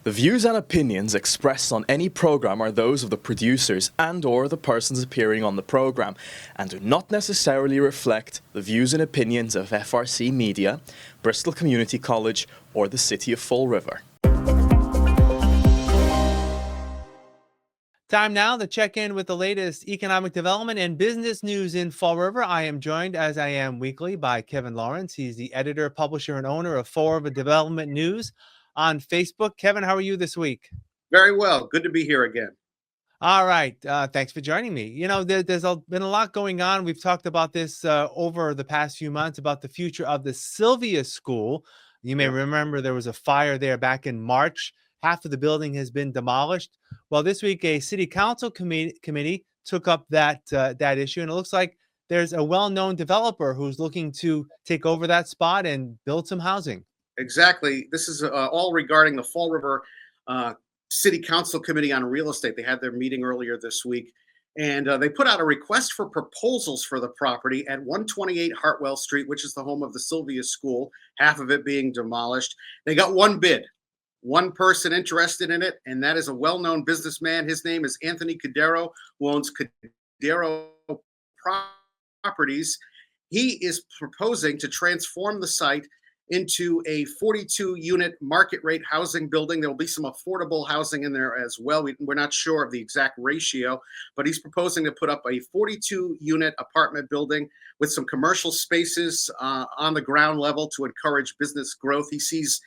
The views and opinions expressed on any program are those of the producers and/or the persons appearing on the program and do not necessarily reflect the views and opinions of FRC Media, Bristol Community College, or the City of Fall River. Time now to check in with the latest economic development and business news in Fall River. I am joined, as I am weekly, by Kevin Lawrence. He's the editor, publisher, and owner of Fall River Development News on Facebook. Kevin, how are you this week? Very well. Good to be here again. All right. Thanks for joining me. You know, there's been a lot going on. We've talked about this over the past few months about the future of the Silvia School. You may remember there was a fire there back in March. Half of the building has been demolished. Well, this week, a city council committee took up that issue, and it looks like there's a well-known developer who's looking to take over that spot and build some housing. Exactly. This is all regarding the Fall River City Council Committee on Real Estate. They had their meeting earlier this week, and they put out a request for proposals for the property at 128 Hartwell Street, which is the home of the Silvia School, half of it being demolished. They got one bid. One person interested in it, and that is a well-known businessman. His name is Anthony Cadero, who owns Cadero Properties. He is proposing to transform the site into a 42-unit market rate housing building. There will be some affordable housing in there as well. We're not sure of the exact ratio, but he's proposing to put up a 42-unit apartment building with some commercial spaces on the ground level to encourage business growth. He sees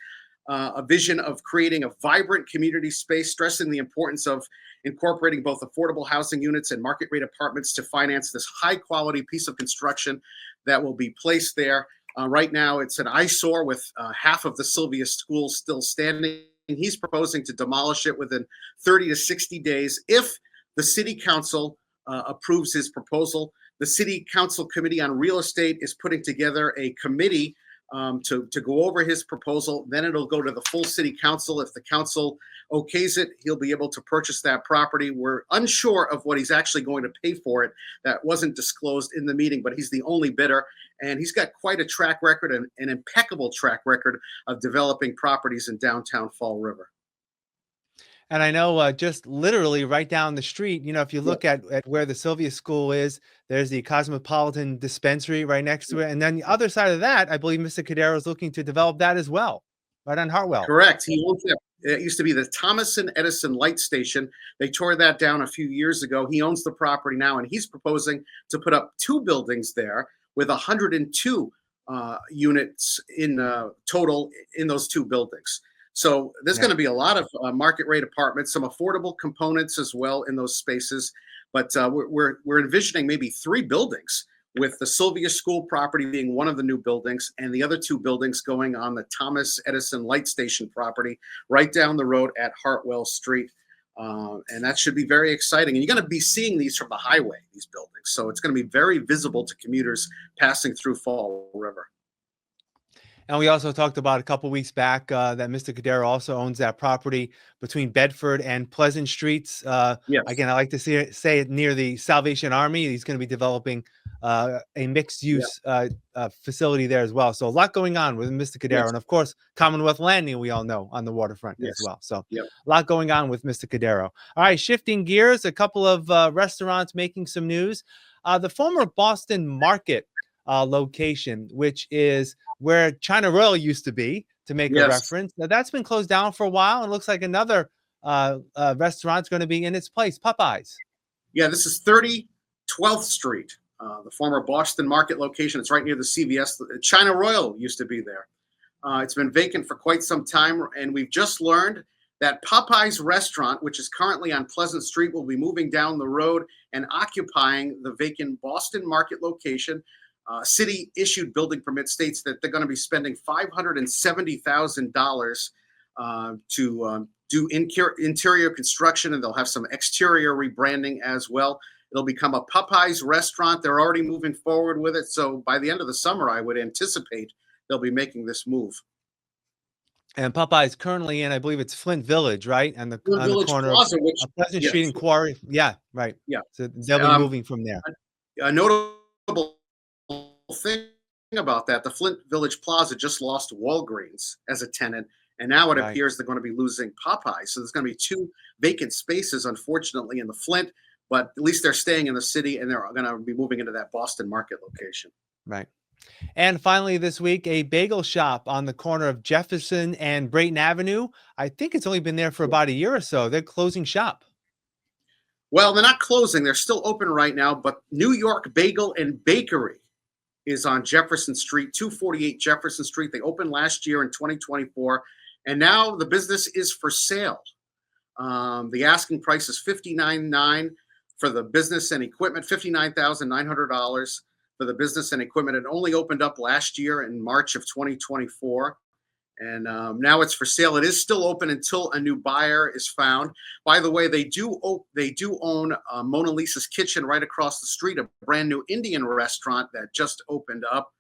a vision of creating a vibrant community space, stressing the importance of incorporating both affordable housing units and market rate apartments to finance this high quality piece of construction that will be placed there. Right now, it's an eyesore with half of the Silvia School still standing. He's proposing to demolish it within 30 to 60 days if the city council approves his proposal. The city council committee on real estate is putting together a committee to go over his proposal. Then it'll go to the full city council. If the council okays it, he'll be able to purchase that property. We're unsure of what he's actually going to pay for it. That wasn't disclosed in the meeting, but he's the only bidder. And he's got quite a track record, an impeccable track record of developing properties in downtown Fall River. And I know just literally right down the street, you know, if you look at where the Silvia School is, there's the Cosmopolitan Dispensary right next to it. And then the other side of that, I believe Mr. Cadero is looking to develop that as well, right on Hartwell. Correct. He owns it. It used to be the Thomas and Edison Light Station. They tore that down a few years ago. He owns the property now, and he's proposing to put up two buildings there with 102 units in total in those two buildings. So there's going to be a lot of market rate apartments, some affordable components as well in those spaces. But we're envisioning maybe three buildings, with the Silvia School property being one of the new buildings and the other two buildings going on the Thomas Edison Light Station property right down the road at Hartwell Street. And that should be very exciting. And you're going to be seeing these from the highway, these buildings. So it's going to be very visible to commuters passing through Fall River. And we also talked about a couple weeks back that Mr. Cadero also owns that property between Bedford and Pleasant Streets. Yes. Again, I like to say it near the Salvation Army. He's going to be developing a mixed-use facility there as well. So a lot going on with Mr. Cadero. And, of course, Commonwealth Landing, we all know, on the waterfront as well. So a lot going on with Mr. Cadero. All right, shifting gears, a couple of restaurants making some news. The former Boston Market location, which is where China Royal used to be, to make a reference. Now, that's been closed down for a while. It looks like another restaurant's going to be in its place, Popeyes. Yeah, this is 30 12th Street, the former Boston Market location. It's right near the CVS. China Royal used to be there. It's been vacant for quite some time, and we've just learned that Popeyes restaurant, which is currently on Pleasant Street, will be moving down the road and occupying the vacant Boston Market location. City issued building permit states that they're going to be spending $570,000 to do interior construction, and they'll have some exterior rebranding as well. It'll become a Popeyes restaurant. They're already moving forward with it. So by the end of the summer, I would anticipate they'll be making this move. And Popeyes currently in, I believe it's Flint Village, right? And the corner Plaza, of Pleasant Street and Quarry. Yeah, right. Yeah. So they'll be moving from there. A notable thing about that, the Flint Village Plaza just lost Walgreens as a tenant, And now it Right. appears they're going to be losing Popeye. So there's going to be 2 vacant spaces, unfortunately, in the Flint. But at least they're staying in the city, and they're going to be moving into that Boston Market location. Right. And finally, this week, a bagel shop on the corner of Jefferson and Brayton Avenue. I think it's only been there for about a year or so. They're closing shop. Well, they're not closing. They're still open right now. But New York Bagel and Bakery is on Jefferson Street, 248 Jefferson Street. They opened last year in 2024. And now the business is for sale. The asking price is $59,900 for the business and equipment, $59,900 for the business and equipment. It only opened up last year in March of 2024. And now it's for sale. It is still open until a new buyer is found. By the way, they do own Mona Lisa's Kitchen right across the street, a brand new Indian restaurant that just opened up.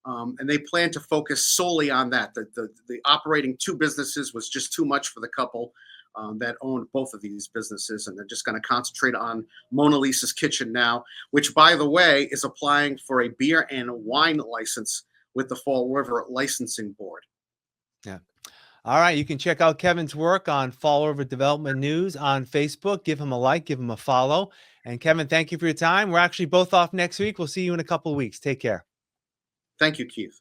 And they plan to focus solely on that. The operating 2 businesses was just too much for the couple that owned both of these businesses, and they're just going to concentrate on Mona Lisa's Kitchen now, which, by the way, is applying for a beer and wine license with the Fall River Licensing Board. Yeah. All right. You can check out Kevin's work on Fall River Development News on Facebook. Give him a like, give him a follow. And Kevin, thank you for your time. We're actually both off next week. We'll see you in a couple of weeks. Take care. Thank you, Keith.